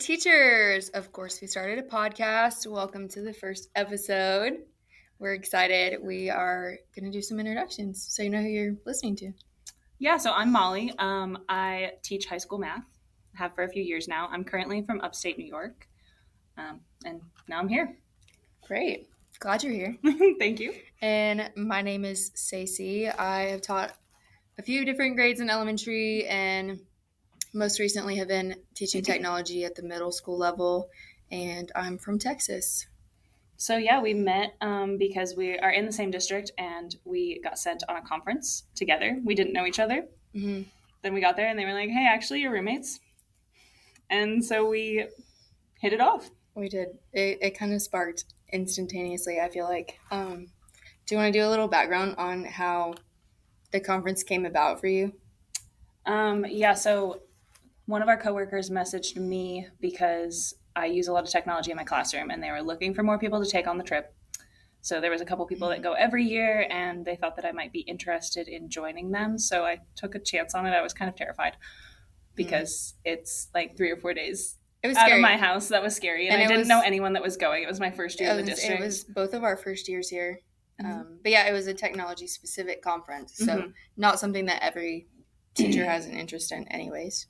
teachers. Of course, we started a podcast. Welcome to the first episode. We're excited. We are going to do some introductions so you know who you're listening to. Yeah, so I'm Molly. I teach high school math. I have for a few years now. I'm currently from upstate New York, and now I'm here. Great. Glad you're here. Thank you. And my name is Stacey. I have taught a few different grades in elementary and most recently have been teaching technology at the middle school level, and I'm from Texas. So yeah, we met because we are in the same district and we got sent on a conference together. We didn't know each other. Mm-hmm. Then we got there and they were like, hey, actually, you're roommates. And so we hit it off. We did. It kind of sparked instantaneously, I feel like. Do you want to do a little background on how the conference came about for you? Yeah, so one of our coworkers messaged me because I use a lot of technology in my classroom and they were looking for more people to take on the trip. So there was a couple people that go every year and they thought that I might be interested in joining them. So I took a chance on it. I was kind of terrified because it's like 3 or 4 days out of my house. That was scary. And I didn't know anyone that was going. It was my first year in the district. It was both of our first years here. But yeah, it was a technology specific conference. So not something that every teacher has an interest in anyways.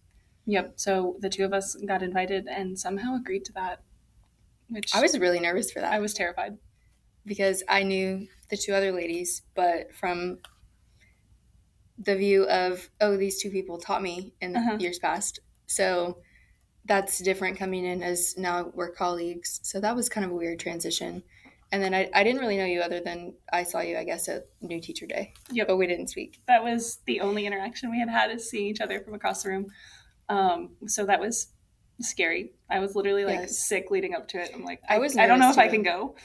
Yep. So the two of us got invited and somehow agreed to that. Which I was really nervous for that. I was terrified. Because I knew the two other ladies, but from the view of, these two people taught me in years past. So that's different coming in as now we're colleagues. So that was kind of a weird transition. And then I didn't really know you other than I saw you, I guess, at New Teacher Day. Yep. But we didn't speak. That was the only interaction we had is seeing each other from across the room. So that was scary. I was literally sick leading up to it. I'm like, I don't know if I can go.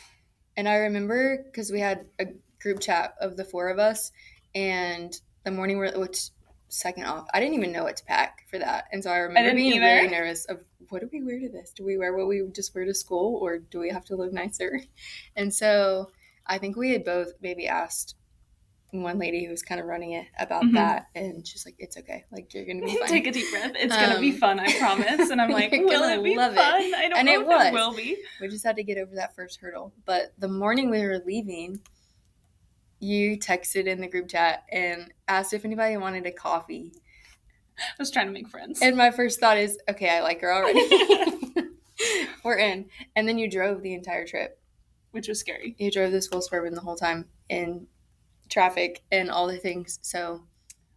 And I remember because we had a group chat of the four of us, and the morning which second off, I didn't even know what to pack for that. And so I remember being very nervous of what do we wear to this? Do we wear what we just wear to school or do we have to look nicer? And so I think we had both maybe asked one lady who was kind of running it about that, and she's like, it's okay, like you're gonna be fine. Take a deep breath, it's gonna be fun, I promise. And I'm like, will it be fun? I don't know if it will be. We just had to get over that first hurdle. But the morning we were leaving, you texted in the group chat and asked if anybody wanted a coffee. I was trying to make friends. And my first thought is, okay, I like her already. We're in. And then you drove the entire trip. Which was scary. You drove the school Suburban the whole time in traffic and all the things. So,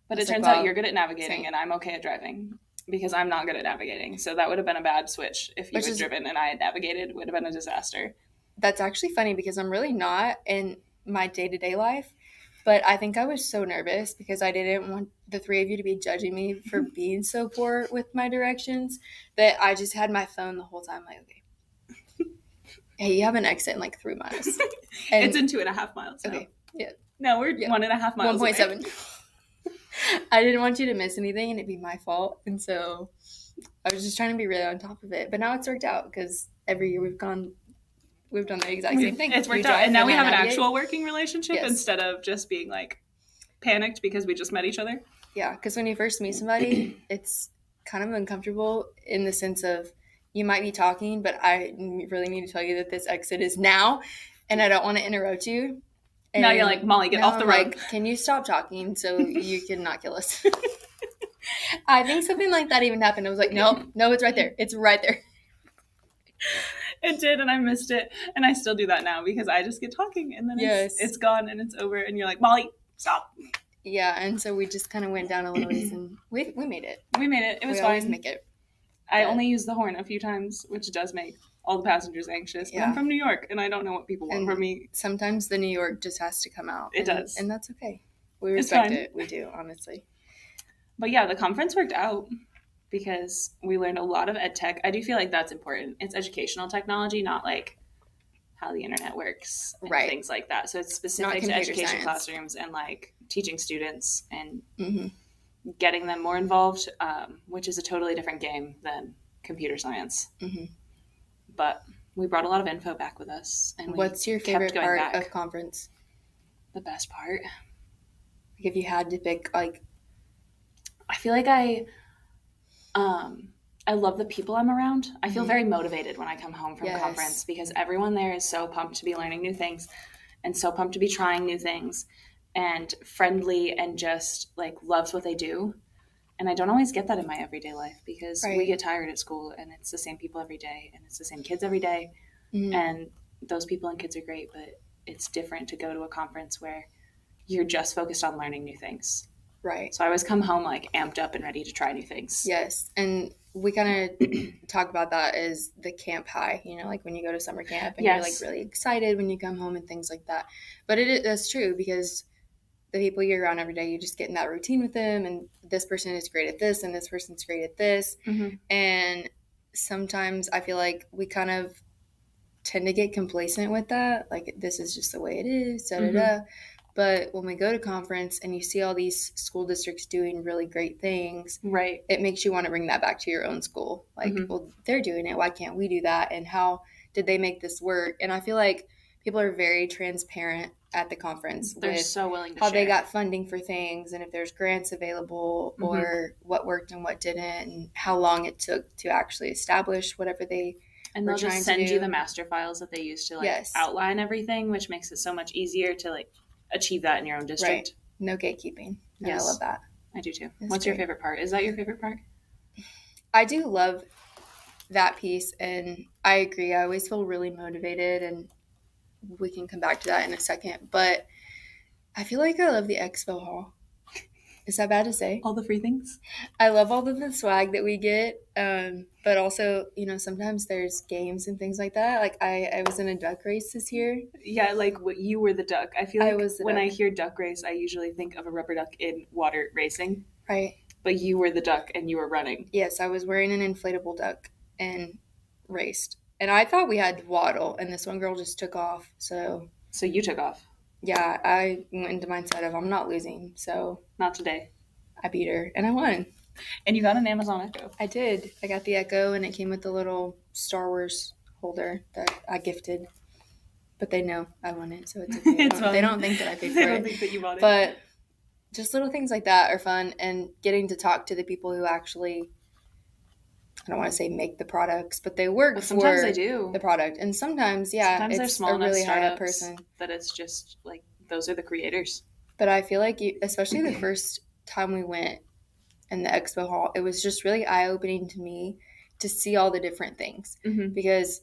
but it turns out you're good at navigating and I'm okay at driving because I'm not good at navigating. So that would have been a bad switch if you had driven and I had navigated. It would have been a disaster. That's actually funny because I'm really not in my day-to-day life, but I think I was so nervous because I didn't want the three of you to be judging me for being so poor with my directions that I just had my phone the whole time like, okay, hey, you have an exit in like 3 miles. And it's in 2.5 miles. Okay. Yeah. No, we're 1.5 miles 1.7. I didn't want you to miss anything and it'd be my fault. And so I was just trying to be really on top of it. But now it's worked out because every year we've done the exact same thing. It's worked out. And now we have an actual working relationship instead of just being like panicked because we just met each other. Yeah, because when you first meet somebody, it's kind of uncomfortable in the sense of you might be talking, but I really need to tell you that this exit is now and I don't want to interrupt you. And now you're like, Molly, get off the road. Like, can you stop talking so you can not kill us? I think something like that even happened. I was like, no, it's right there. It's right there. It did, and I missed it. And I still do that now because I just get talking and then it's gone and it's over. And you're like, Molly, stop. Yeah, and so we just kind of went down a little ways and we made it. We made it. It was fine. We always make it. I only used the horn a few times, which does make all the passengers anxious. But I'm from New York, and I don't know what people want from me. Sometimes the New York just has to come out. It does. And that's okay. We respect it. We do, honestly. But yeah, the conference worked out because we learned a lot of ed tech. I do feel like that's important. It's educational technology, not like how the internet works and things like that. So it's specific to education classrooms and like teaching students and getting them more involved, which is a totally different game than computer science. But we brought a lot of info back with us. And what's your favorite part of conference? The best part? Like if you had to pick, like, I feel like I I love the people I'm around. I feel very motivated when I come home from conference because everyone there is so pumped to be learning new things and so pumped to be trying new things and friendly and just like loves what they do. And I don't always get that in my everyday life because we get tired at school and it's the same people every day and it's the same kids every day. And those people and kids are great, but it's different to go to a conference where you're just focused on learning new things. Right. So I always come home like amped up and ready to try new things. Yes. And we kind of talk about that as the camp high, you know, like when you go to summer camp and you're like really excited when you come home and things like that. But that's true because the people you're around every day, you just get in that routine with them and this person is great at this and this person's great at this. And sometimes I feel like we kind of tend to get complacent with that. Like this is just the way it is, da-da-da. But when we go to conference and you see all these school districts doing really great things, it makes you want to bring that back to your own school. Like, well, they're doing it. Why can't we do that? And how did they make this work? And I feel like people are very transparent at the conference. They're so willing to how share. They got funding for things and if there's grants available or what worked and what didn't and how long it took to actually establish whatever they and they'll just send you the master files that they use to like outline everything, which makes it so much easier to like achieve that in your own district. Right. No gatekeeping. I love that. I do too. What's your favorite part? Is that your favorite part? I do love that piece and I agree. I always feel really motivated and we can come back to that in a second. But I feel like I love the expo hall. Is that bad to say? All the free things? I love all of the swag that we get. But also, you know, sometimes there's games and things like that. Like I was in a duck race this year. Yeah, like you were the duck. I feel like when I hear duck race, I usually think of a rubber duck in water racing. Right. But you were the duck and you were running. Yes, I was wearing an inflatable duck and raced. And I thought we had to waddle, and this one girl just took off. So you took off? Yeah, I went into mindset of I'm not losing. So not today. I beat her, and I won. And you got an Amazon Echo. I did. I got the Echo, and it came with the little Star Wars holder that I gifted. But they know I won it, so it's okay. They don't think that I paid for it. They don't think that you bought it. But just little things like that are fun, and getting to talk to the people who actually, I don't want to say make the products, but they work for they do. the product. And sometimes they're small enough really high up person that it's just like those are the creators. But I feel like especially the first time we went in the expo hall, it was just really eye-opening to me to see all the different things. Because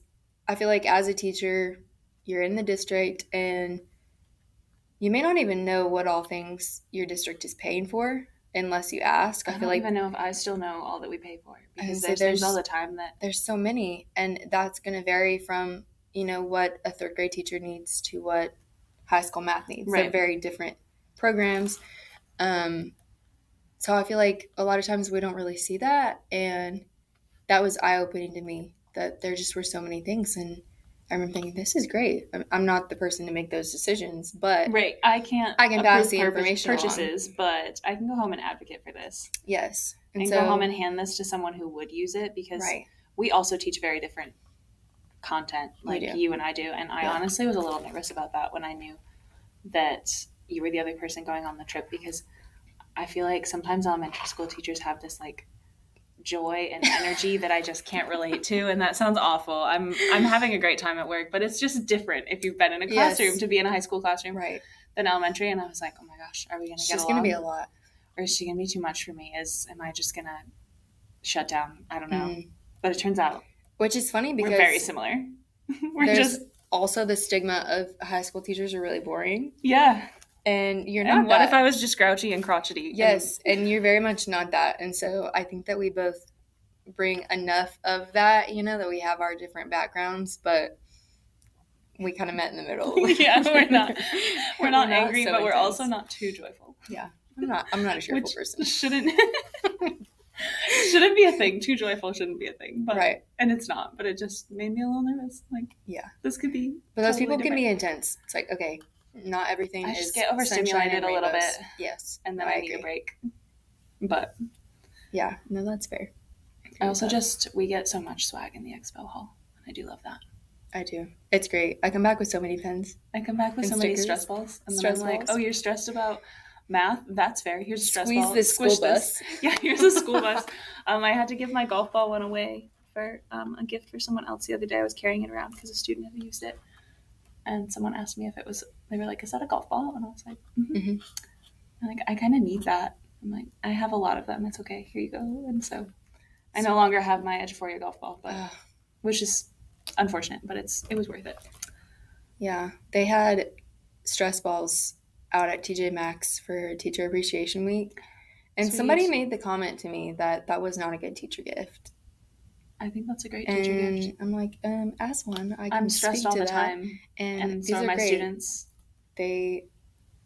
I feel like as a teacher, you're in the district and you may not even know what all things your district is paying for unless you ask. I don't even know if I still know all that we pay for because there's things all the time that there's so many, and that's going to vary from, you know, what a third grade teacher needs to what high school math needs. They're very different programs. So I feel like a lot of times we don't really see that, and that was eye-opening to me that there just were so many things. And I remember thinking, this is great. I'm not the person to make those decisions, but I can pass the information purchases along. But I can go home and advocate for this. Yes. And go home and hand this to someone who would use it because we also teach very different content like you and I do. And I honestly was a little nervous about that when I knew that you were the other person going on the trip, because I feel like sometimes elementary school teachers have this like joy and energy that I just can't relate to, and that sounds awful. I'm having a great time at work, but it's just different if you've been in a classroom to be in a high school classroom than elementary. And I was like, oh my gosh, are we gonna get along? It's gonna be a lot, or is she gonna be too much for me? Am I just gonna shut down? I don't know. But it turns out, which is funny because we're very similar. There's also the stigma of high school teachers are really boring. Yeah. And you're not. And what if I was just grouchy and crotchety? Yes, and you're very much not that. And so I think that we both bring enough of that, you know, that we have our different backgrounds, but we kind of met in the middle. Yeah, we're not angry, but we're also not too joyful. Yeah, I'm not a cheerful person. Shouldn't be a thing. Too joyful shouldn't be a thing. But, and it's not. But it just made me a little nervous. Like, this could be. But those people can be intense. It's like, okay, not everything I just get overstimulated a little bit. Yes. And then I need a break. But. Yeah, no, that's fair. I also we get so much swag in the expo hall. And I do love that. I do. It's great. I come back with so many pens. I come back with so many stress balls. And then I'm like, oh, you're stressed about Math, that's fair. Here's a stress Squeeze ball. this school bus. Yeah, here's a school bus. I had to give my golf ball one away for a gift for someone else the other day. I was carrying it around because a student had used it. And someone asked me if it was, they were like, is that a golf ball? And I was like, mm-hmm. I'm like, I kind of need that. I'm like, I have a lot of them. It's okay. Here you go. And so I no longer have my Edgeforia golf ball, but which is unfortunate, but it was worth it. Yeah. They had stress balls out at TJ Maxx for Teacher Appreciation Week. And Sweet. Somebody made the comment to me that was not a good teacher gift. I think that's a great teacher gift. I'm like, as one, I'm stressed all the time. And these so are my great. Students. They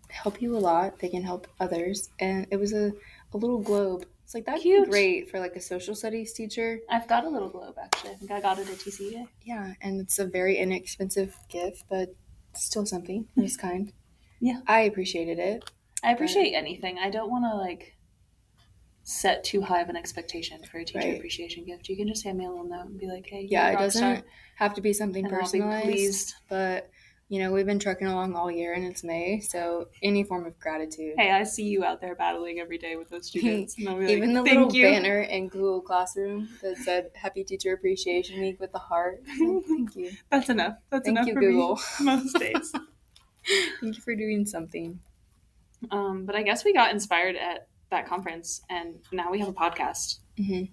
help you a lot. They can help others. And it was a little globe. It's like, that'd be great for like a social studies teacher. I've got a little globe, actually. I think I got it at TCA. Yeah, and it's a very inexpensive gift, but still something. It was kind. Yeah. I appreciated it. I appreciate anything. I don't want to like set too high of an expectation for a teacher appreciation gift. You can just hand me a little note and be like, hey, yeah, it doesn't have to be something personalized. I'll be pleased. But we've been trucking along all year and it's May, so any form of gratitude. Hey, I see you out there battling every day with those students. And I'll be even like, the little banner in Google Classroom that said Happy Teacher Appreciation Week with the heart. Thank you. That's enough. That's Thank enough you, for Google. me most days. Thank you for doing something. But I guess we got inspired at that conference, and now we have a podcast. Mm-hmm.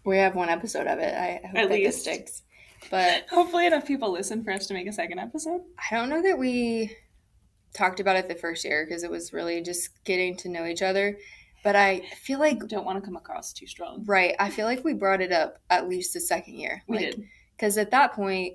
We have one episode of it. I hope that sticks. But hopefully enough people listen for us to make a second episode. I don't know that we talked about it the first year because it was really just getting to know each other. But I feel like... Don't want to come across too strong. Right. I feel like we brought it up at least the second year. We did. Because at that point...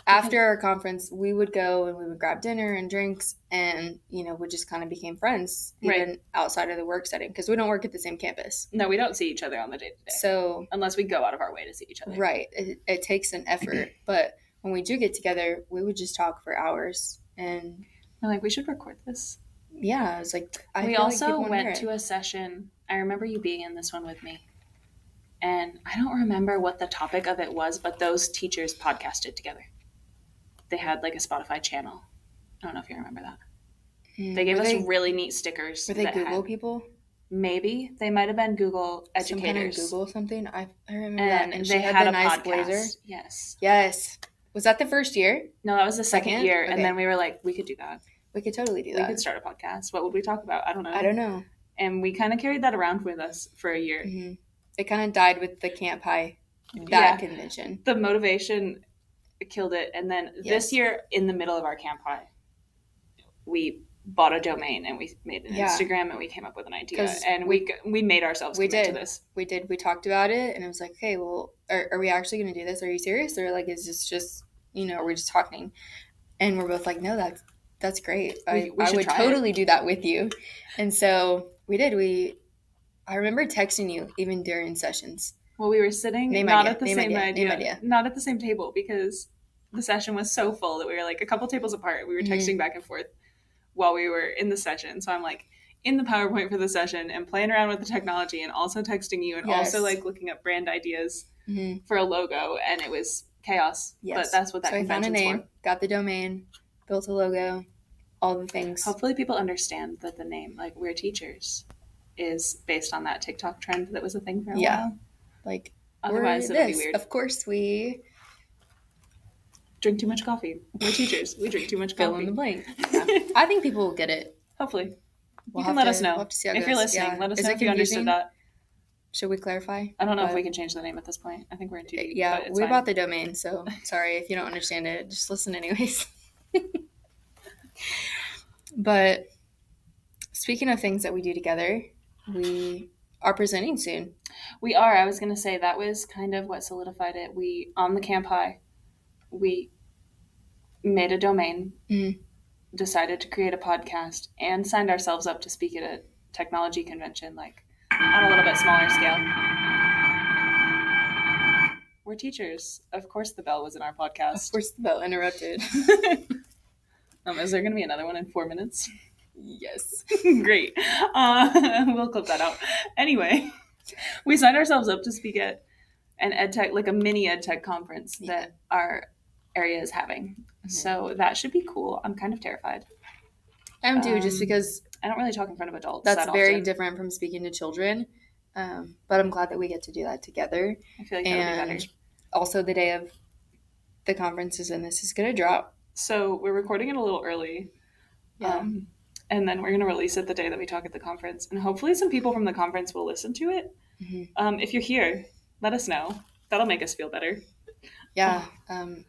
After our conference, we would go and we would grab dinner and drinks and, we just kind of became friends, even outside of the work setting, because we don't work at the same campus. No, we don't see each other on the day-to-day. So, unless we go out of our way to see each other. Right. It takes an effort. But when we do get together, we would just talk for hours. And I'm like, we should record this. Yeah. I was like, we also went to a session. I remember you being in this one with me. And I don't remember what the topic of it was, but those teachers podcasted together. They had like a Spotify channel. I don't know if you remember that. They gave us really neat stickers. Were they Google people? Maybe. They might have been Google educators. Some kind of Google something. I remember that. And they had a nice podcast. Blazer. Yes. Was that the first year? No, that was the second year. Okay. And then we were like, we could do that. We could totally do that. We could start a podcast. What would we talk about? I don't know. And we kind of carried that around with us for a year. Mm-hmm. It kind of died with the Camp High, convention. The motivation killed it. And then this year, in the middle of our Camp High, we bought a domain and we made an Instagram and we came up with an idea. And we made ourselves commit to this. We did. We talked about it and it was like, okay, well, are we actually going to do this? Are you serious? Or like, is this just, are we just talking? And we're both like, no, that's great. I would totally do that with you. And so we did. I remember texting you even during sessions. Well, we were sitting not at the same table because the session was so full that we were like a couple tables apart. We were texting back and forth while we were in the session. So I'm like in the PowerPoint for the session and playing around with the technology and also texting you and also like looking up brand ideas for a logo. And it was chaos. Yes. But that's what that convention's for. So I found a name, got the domain, built a logo, all the things. Hopefully people understand that the name, like We're Teachers, is based on that TikTok trend that was a thing for a while. Like, otherwise it would be weird. Of course we drink too much coffee. We're teachers. We drink too much coffee. Fill in the blank. Yeah. I think people will get it. Hopefully. You can let us know. If you're listening, let us know if you understood that. Should we clarify? I don't know if we can change the name at this point. I think we're in too deep. Yeah, we bought the domain, so sorry if you don't understand it. Just listen anyways. But speaking of things that we do together, we are presenting soon. We are. I was going to say that was kind of what solidified it. On the Camp High, we made a domain, decided to create a podcast, and signed ourselves up to speak at a technology convention, like on a little bit smaller scale. We're teachers. Of course the bell was in our podcast. Of course the bell interrupted. Is there going to be another one in 4 minutes? Yes. Great. We'll clip that out. Anyway, we signed ourselves up to speak at an EdTech, like a mini EdTech conference that our area is having. So that should be cool. I'm kind of terrified. I am too, just because I don't really talk in front of adults. That's very different from speaking to children. But I'm glad that we get to do that together. I feel like that would be better. Also, the day of the conference is when this is going to drop. So we're recording it a little early. Yeah. And then we're going to release it the day that we talk at the conference. And hopefully some people from the conference will listen to it. Mm-hmm. If you're here, let us know. That'll make us feel better. Yeah.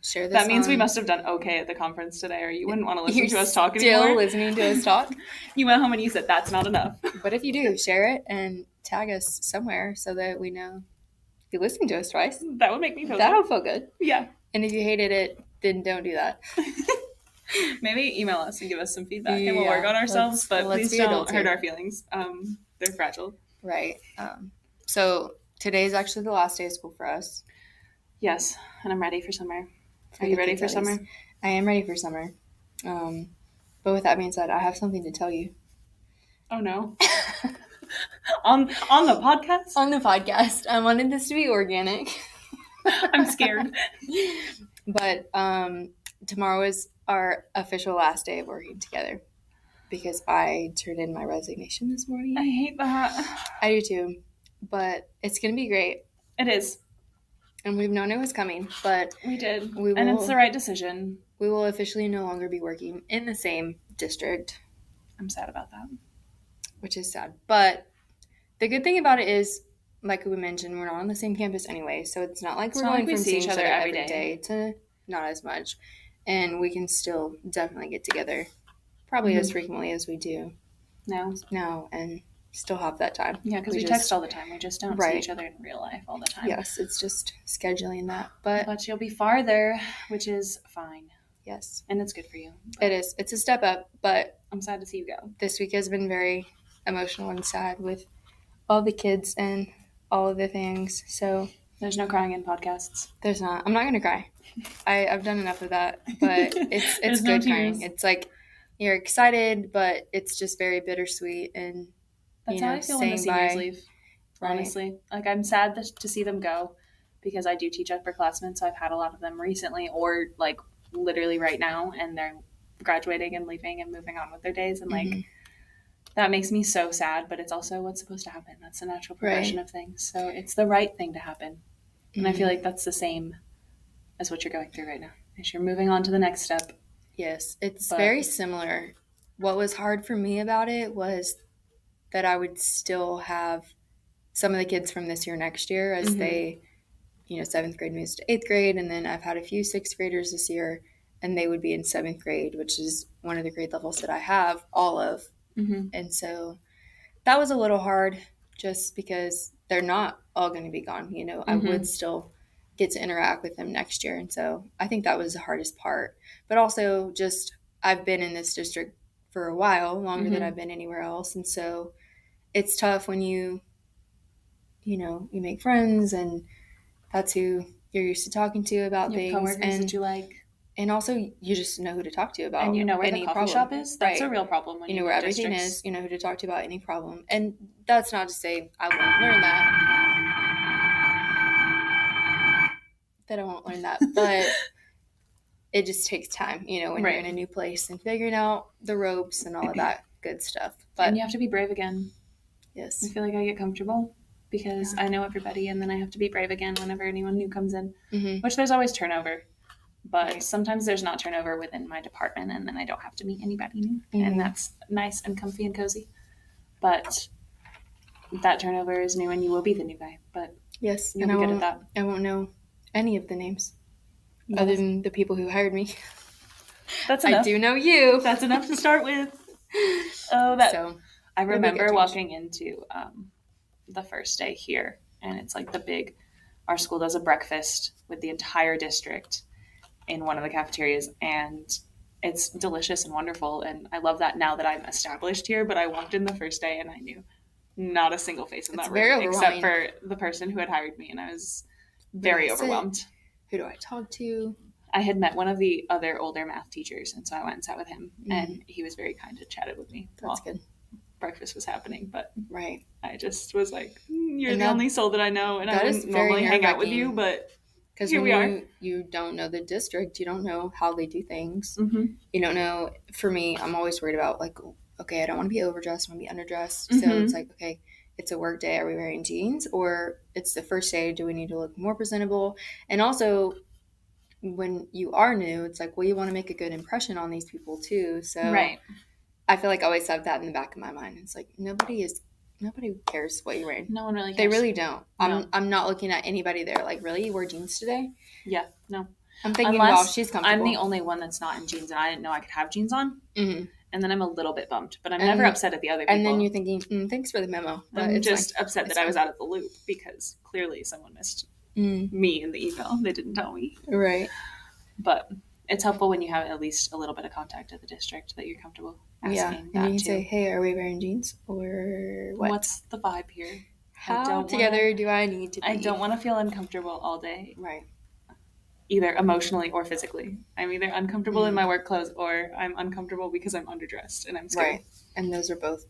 Share this. That means we must have done okay at the conference today, or you wouldn't want to listen to us talk anymore. Still listening to us talk? You went home and you said that's not enough. But if you do, share it and tag us somewhere so that we know you listened to us twice. That would make me feel That'll feel good. Yeah. And if you hated it, then don't do that. Maybe email us and give us some feedback and we'll work on ourselves, but please don't hurt our feelings. They're fragile. Right. So today's actually the last day of school for us. Yes, and I'm ready for summer. Are you ready for summer? I am ready for summer. But with that being said, I have something to tell you. Oh no. on the podcast? On the podcast. I wanted this to be organic. I'm scared. But tomorrow is our official last day of working together because I turned in my resignation this morning. I hate that. I do too. But it's going to be great. It is. And we've known it was coming, but we did. And it's the right decision. We will officially no longer be working in the same district. I'm sad about that. Which is sad. But the good thing about it is, like we mentioned, we're not on the same campus anyway, so it's not like we're going from seeing each other every day to not as much. And we can still definitely get together, probably as frequently as we do now, and still have that time. Yeah, because we text all the time. We just don't see each other in real life all the time. Yes, it's just scheduling that. But you'll be farther, which is fine. Yes. And it's good for you. It is. It's a step up, but I'm sad to see you go. This week has been very emotional and sad with all the kids and all of the things. So there's no crying in podcasts. There's not. I'm not going to cry. I've done enough of that, but it's good crying. It's like you're excited, but it's just very bittersweet. And that's how I feel when the seniors leave, honestly. Like, I'm sad to see them go because I do teach upperclassmen, so I've had a lot of them recently or, like, literally right now, and they're graduating and leaving and moving on with their days. And, like, that makes me so sad, but it's also what's supposed to happen. That's the natural progression of things. So it's the right thing to happen. And I feel like that's the same as what you're going through right now. As you're moving on to the next step. Yes, it's very similar. What was hard for me about it was that I would still have some of the kids from this year next year as they, 7th grade moves to 8th grade. And then I've had a few 6th graders this year, and they would be in 7th grade, which is one of the grade levels that I have all of. And so that was a little hard just because they're not all going to be gone. I would still get to interact with them next year. And so I think that was the hardest part. But also just I've been in this district for a while, longer than I've been anywhere else. And so it's tough when you make friends and that's who you're used to talking to about things. Coworkers that you like. And also, you just know who to talk to about and you know where any the coffee shop is. That's a real problem. When you know where everything is. You know who to talk to about any problem. And that's not to say I won't learn that. That I won't learn that. But it just takes time, when you're in a new place and figuring out the ropes and all of that good stuff. But and you have to be brave again. Yes. I feel like I get comfortable because I know everybody, and then I have to be brave again whenever anyone new comes in, which there's always turnover. But sometimes there's not turnover within my department, and then I don't have to meet anybody new. And that's nice and comfy and cozy. But that turnover is new, and you will be the new guy. But yes, you'll be good at that. I won't know any of the names other than the people who hired me. That's enough. I do know you. That's enough to start with. So I remember walking into the first day here, and it's like our school does a breakfast with the entire district in one of the cafeterias, and it's delicious and wonderful, and I love that now that I'm established here. But I walked in the first day and I knew not a single face in that room except for the person who had hired me, and I was very overwhelmed. Who do I talk to? I had met one of the other older math teachers, and so I went and sat with him, and he was very kind and chatted with me. That's good. Breakfast was happening, but right. I just was like, you're the only soul that I know, and I wouldn't normally hang out with you, but because here we are. You don't know the district, you don't know how they do things. You don't know. For me, I'm always worried about like okay, I don't want to be overdressed, I want to be underdressed. So it's like, okay, it's a work day, are we wearing jeans? Or it's the first day, do we need to look more presentable? And also, when you are new, it's like, well, you want to make a good impression on these people too. So right. I feel like I always have that in the back of my mind. It's like, nobody cares what you're wearing. No one really cares. They really don't. No. I'm not looking at anybody there like, really, you wore jeans today? Yeah, no. I'm thinking, well, she's comfortable. I'm the only one that's not in jeans, and I didn't know I could have jeans on. Mm-hmm. And then I'm a little bit bummed, but I'm never upset at the other people. And then you're thinking, thanks for the memo. But I'm just upset that I was out of the loop because clearly someone missed me in the email. They didn't tell me. Right. But it's helpful when you have at least a little bit of contact at the district that you're comfortable asking. Yeah, and you can say, hey, are we wearing jeans? Or what? What's the vibe here? How together do I need to be? I don't want to feel uncomfortable all day. Right. Either emotionally or physically. I'm either uncomfortable in my work clothes or I'm uncomfortable because I'm underdressed and I'm scared. Right. And those are both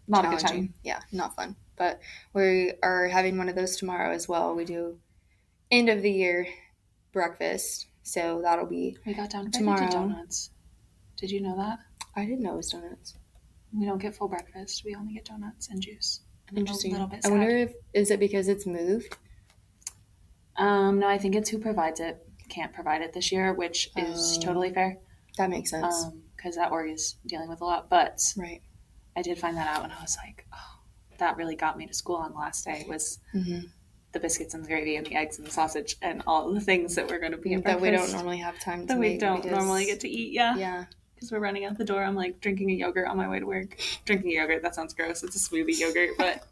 not a good time. Yeah, not fun. But we are having one of those tomorrow as well. We do end of the year breakfast. So that'll be we got down tomorrow. To donuts. Did you know that? I didn't know it was donuts. We don't get full breakfast. We only get donuts and juice. And interesting. A little bit sad. I wonder is it because it's moved? No, I think it's who provides it. Can't provide it this year, which is totally fair. That makes sense. Because that org is dealing with a lot. But right. I did find that out and I was like, oh, that really got me to school on the last day was the biscuits and the gravy and the eggs and the sausage and all the things that we're going to be at breakfast. That we don't normally have time to make. That we don't normally get to eat, yeah. Yeah. Because we're running out the door. I'm like drinking a yogurt on my way to work. Drinking a yogurt, that sounds gross. It's a smoothie yogurt, but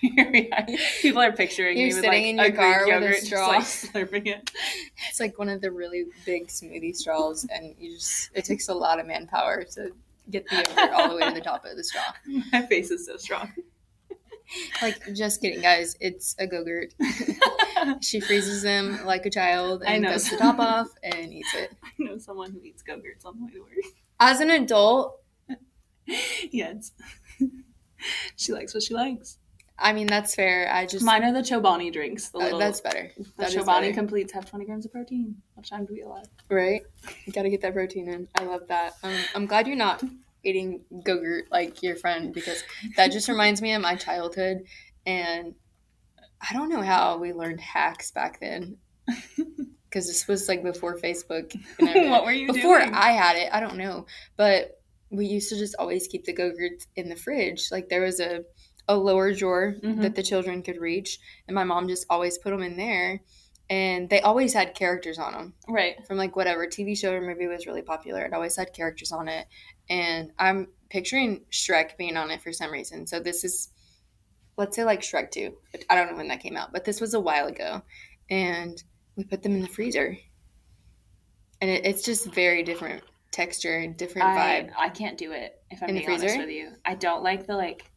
here we are. People are picturing me with sitting like in your car Greek with a straw, just, like, slurping it. It's like one of the really big smoothie straws, and it takes a lot of manpower to get the yogurt all the way to the top of the straw. My face is so strong. Like, just kidding, guys. It's a Go-Gurt. She freezes them like a child and cuts the top off and eats it. I know someone who eats Go-Gurts on the way to work. As an adult, yes. She likes what she likes. I mean, that's fair. Mine are the Chobani drinks. The little, that's better. The Chobani completes have 20 grams of protein. What time do we allow? Right. You got to get that protein in. I love that. I'm glad you're not eating Go-Gurt like your friend, because that just reminds me of my childhood, and I don't know how we learned hacks back then, because this was like before Facebook and everything. What were you doing? Before I had it, I don't know, but we used to just always keep the Go-Gurts in the fridge. Like, there was a lower drawer that the children could reach, and my mom just always put them in there, and they always had characters on them. Right. From like whatever TV show or movie was really popular, it always had characters on it. And I'm picturing Shrek being on it for some reason. So this is, let's say like Shrek 2. I don't know when that came out, but this was a while ago. And we put them in the freezer. And it's just very different texture and different vibe. I can't do it, if I'm being honest with you. I don't like the like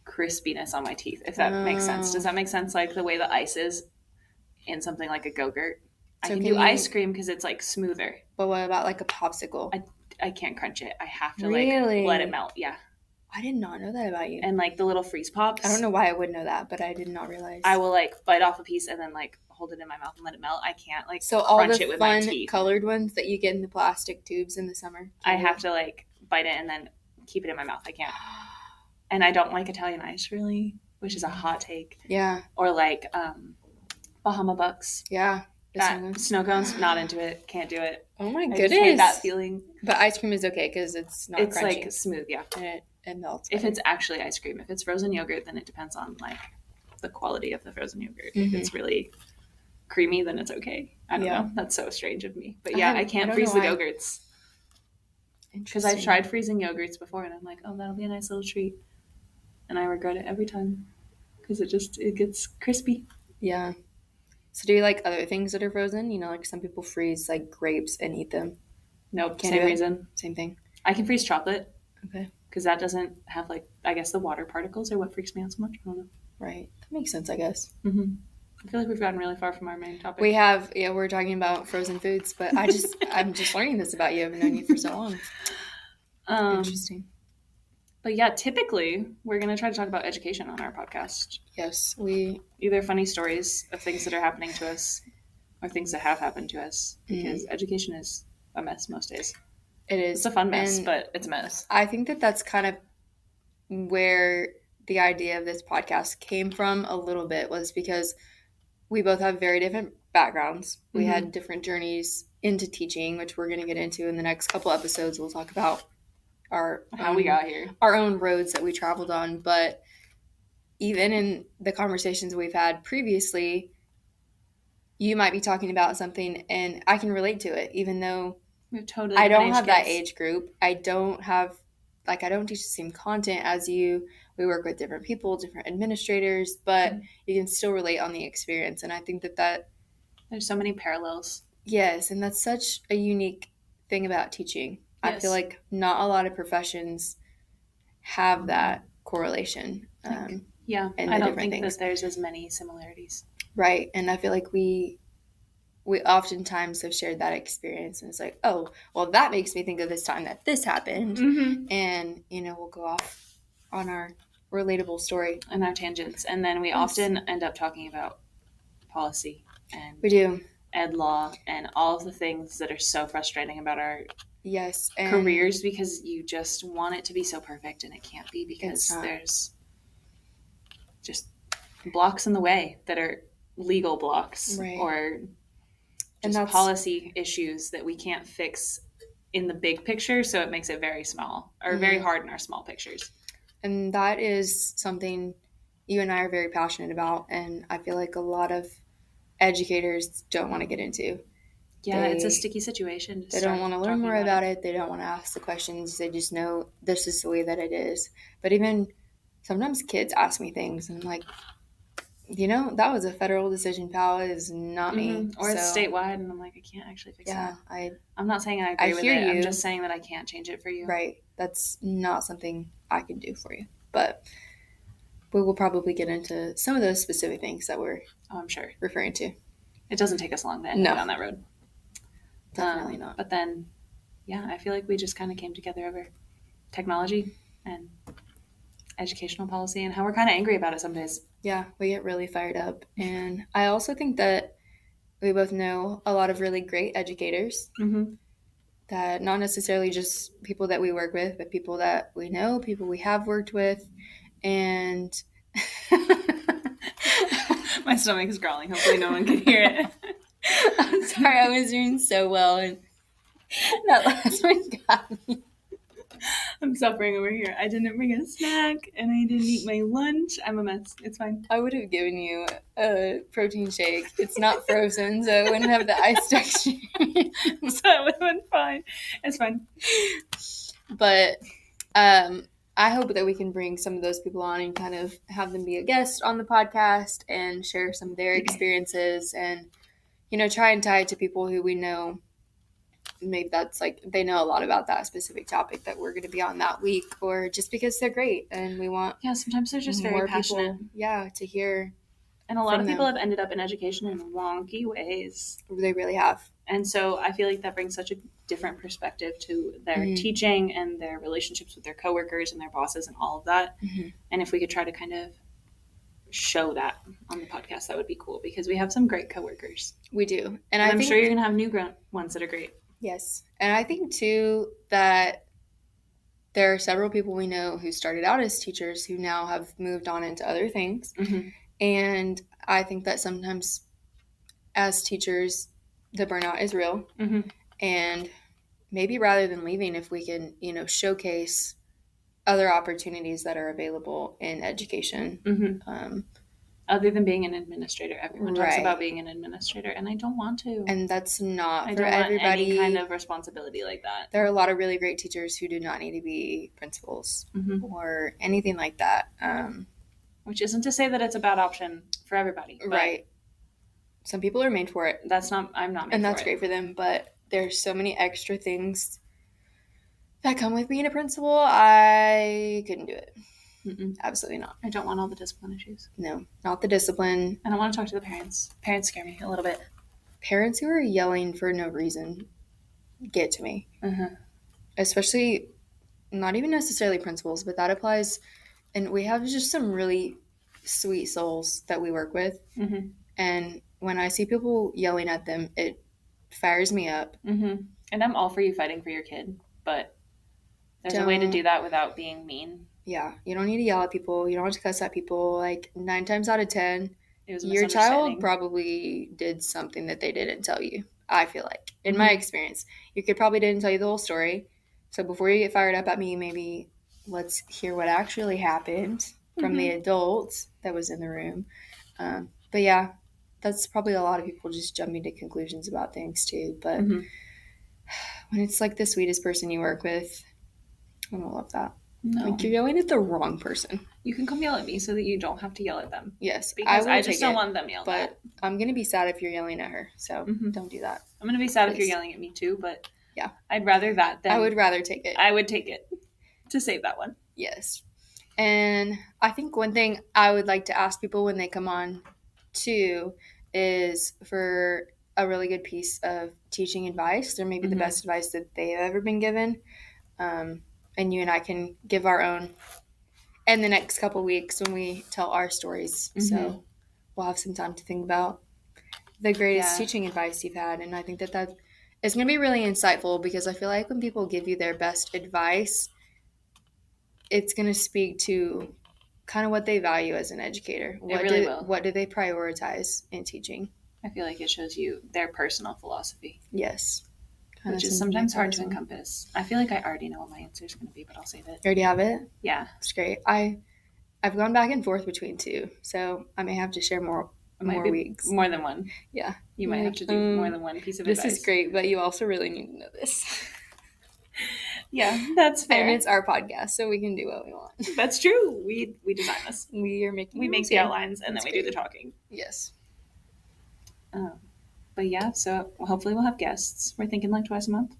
crispiness on my teeth, if that makes sense. Does that make sense? Like the way the ice is in something like a Go-Gurt. So I can do ice cream because it's like smoother. But what about like a popsicle? I can't crunch it. I have to like let it melt. Yeah. I did not know that about you. And like the little freeze pops. I don't know why I would know that, but I did not realize. I will like bite off a piece and then like hold it in my mouth and let it melt. I can't like crunch it with my teeth. So all the fun colored ones that you get in the plastic tubes in the summer. I have to like bite it and then keep it in my mouth. I can't. And I don't like Italian ice really, which is a hot take. Yeah. Or like Bahama Bucks. Yeah. Snow cones, not into it. Can't do it. Oh my goodness. I just hate that feeling. But ice cream is okay because it's not It's crunchy. Like smooth, yeah. And it melts. If it's actually ice cream. If it's frozen yogurt, then it depends on like the quality of the frozen yogurt. If it's really creamy, then it's okay. I don't know. That's so strange of me. But yeah, I can't freeze the Go-Gurts. Because I've tried freezing yogurts before and I'm like, oh, that'll be a nice little treat. And I regret it every time because it gets crispy. Yeah. So do you like other things that are frozen? You know, like some people freeze like grapes and eat them. Nope, same reason. Same thing. I can freeze chocolate. Okay. Because that doesn't have like, I guess the water particles are what freaks me out so much. I don't know. Right. That makes sense, I guess. Mm-hmm. I feel like we've gotten really far from our main topic. We have, we're talking about frozen foods, but I'm just learning this about you. I've known you for so long. Interesting. But yeah, typically we're going to try to talk about education on our podcast. Yes, either funny stories of things that are happening to us or things that have happened to us, because education is a mess most days. It is. It's a fun mess, but it's a mess. I think that that's kind of where the idea of this podcast came from a little bit, was because we both have very different backgrounds. We had different journeys into teaching, which we're going to get into in the next couple episodes. We'll talk about how we got here, our own roads that we traveled on. But even in the conversations we've had previously, you might be talking about something and I can relate to it, even though I don't have that age group. I don't teach the same content as you. We work with different people, different administrators, but you can still relate on the experience. And I think that there's so many parallels. Yes, and that's such a unique thing about teaching. Yes. I feel like not a lot of professions have that correlation. Yeah, I don't think that there's as many similarities. Right, and I feel like we oftentimes have shared that experience, and it's like, oh, well, that makes me think of this time that this happened, and we'll go off on our relatable story and our tangents, and then we often end up talking about policy and we do ed law and all of the things that are so frustrating about our and careers, because you just want it to be so perfect and it can't be, because there's just blocks in the way that are legal blocks, right, or just policy issues that we can't fix in the big picture, so it makes it very small or very hard in our small pictures. And that is something you and I are very passionate about, and I feel like a lot of educators don't want to get into. Yeah, it's a sticky situation. They don't want to learn more about it. They don't want to ask the questions. They just know this is the way that it is. But even sometimes kids ask me things, and I'm like, that was a federal decision, pal. It is not me. Or it's statewide, and I'm like, I can't actually fix that. I'm not saying I agree with it. I'm just saying that I can't change it for you. Right. That's not something I can do for you. But we will probably get into some of those specific things that we're I'm sure referring to. It doesn't take us long to end down that road. Definitely not. But then, I feel like we just kind of came together over technology and educational policy and how we're kind of angry about it some days. Yeah, we get really fired up. And I also think that we both know a lot of really great educators that not necessarily just people that we work with, but people that we know, people we have worked with. And my stomach is growling. Hopefully no one can hear it. I'm sorry, I was doing so well, and that last one got me. I'm suffering over here. I didn't bring a snack, and I didn't eat my lunch. I'm a mess. It's fine. I would have given you a protein shake. It's not frozen, so it wouldn't have the ice texture. So it would have been fine. It's fine. But I hope that we can bring some of those people on and kind of have them be a guest on the podcast and share some of their experiences and, try and tie it to people who we know. Maybe that's they know a lot about that specific topic that we're going to be on that week, or just because they're great and we want sometimes they're just very passionate to hear. And a lot of people have ended up in education in wonky ways. They really have. And so I feel like that brings such a different perspective to their teaching and their relationships with their coworkers and their bosses and all of that. And if we could try to kind of show that on the podcast, that would be cool, because we have some great coworkers. We do. And I'm sure you're going to have new ones that are great. Yes. And I think, too, that there are several people we know who started out as teachers who now have moved on into other things. And I think that sometimes as teachers, the burnout is real. And maybe rather than leaving, if we can, showcase other opportunities that are available in education. Other than being an administrator, everyone talks about being an administrator, and I don't want to. And that's not for everybody. I don't want any kind of responsibility like that. There are a lot of really great teachers who do not need to be principals or anything like that. Which isn't to say that it's a bad option for everybody. Right. Some people are made for it. I'm not made for it. And that's great for them, but there's so many extra things that come with being a principal. I couldn't do it. Absolutely not. I don't want all the discipline issues. No, not the discipline. I don't want to talk to the parents. Parents scare me a little bit. Parents who are yelling for no reason get to me. Especially, not even necessarily principals, but that applies. And we have just some really sweet souls that we work with. And when I see people yelling at them, it fires me up. And I'm all for you fighting for your kid. but there's a way to do that without being mean. Yeah, you don't need to yell at people. You don't have to cuss at people. Like 9 times out of 10, your child probably did something that they didn't tell you. I feel like, in my experience, your kid probably didn't tell you the whole story. So before you get fired up at me, maybe let's hear what actually happened from the adults that was in the room. But yeah, that's probably a lot of people just jumping to conclusions about things too. But when it's like the sweetest person you work with, I don't love that. No. Like you're yelling at the wrong person. You can come yell at me so that you don't have to yell at them. Yes, because I just don't want them yelled at. But I'm going to be sad if you're yelling at her, so don't do that. I'm going to be sad if you're yelling at me too, but yeah, I'd rather that than... I would rather take it. I would take it to save that one. Yes. And I think one thing I would like to ask people when they come on too is for a really good piece of teaching advice, or maybe the best advice that they've ever been given. And you and I can give our own in the next couple weeks when we tell our stories. So we'll have some time to think about the greatest teaching advice you've had. And I think that is going to be really insightful, because I feel like when people give you their best advice, it's going to speak to kind of what they value as an educator. What do they prioritize in teaching? I feel like it shows you their personal philosophy. Yes. Which is sometimes hard to encompass. I feel like I already know what my answer is going to be, but I'll save it. You already have it? Yeah. It's great. I've gone back and forth between two, so I may have to share more weeks. More than one. Yeah. You might have to do more than one piece of advice. This is great, but you also really need to know this. Yeah, that's fair. And it's our podcast, so we can do what we want. That's true. We design this. We make the outlines, and then we do the talking. Yes. But yeah, so hopefully we'll have guests. We're thinking like twice a month.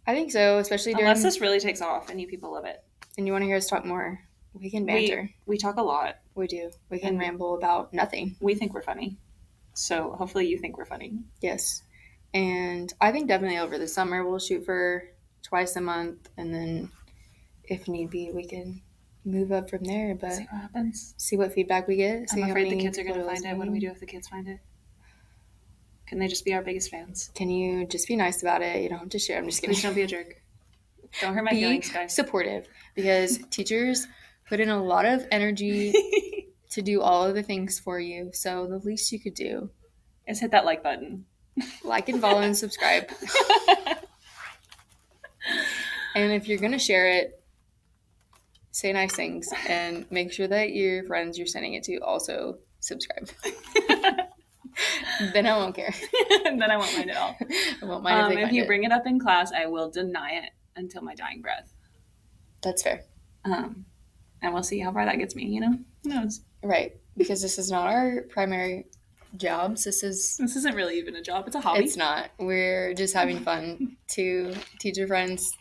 I think so, especially unless this really takes off and you people love it. And you want to hear us talk more. We can banter. We talk a lot. We do. We can ramble about nothing. We think we're funny. So hopefully you think we're funny. Yes. And I think definitely over the summer we'll shoot for twice a month, and then if need be we can move up from there. But see what happens. See what feedback we get. I'm afraid the kids are going to find it. What do we do if the kids find it? Can they just be our biggest fans? Can you just be nice about it? You don't have to share. I'm just kidding. Please don't be a jerk. Don't hurt my feelings, guys. Be supportive, because teachers put in a lot of energy to do all of the things for you. So the least you could do is hit that like button. Like and follow and subscribe. And if you're going to share it, say nice things and make sure that your friends you're sending it to also subscribe. Then I won't care. Then I won't mind at all. I won't mind if you bring it up in class, I will deny it until my dying breath. That's fair. And we'll see how far that gets me, you know? Who knows? Right. Because this is not our primary jobs. This isn't really even a job. It's a hobby. It's not. We're just having fun. Two teacher friends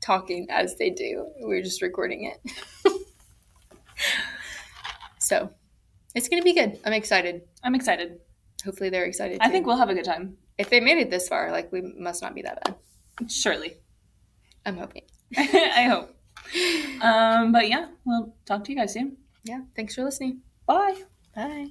talking as they do. We're just recording it. So it's going to be good. I'm excited. Hopefully they're excited too. I think we'll have a good time. If they made it this far, like, we must not be that bad. Surely. I'm hoping. I hope. But yeah, we'll talk to you guys soon. Yeah. Thanks for listening. Bye. Bye.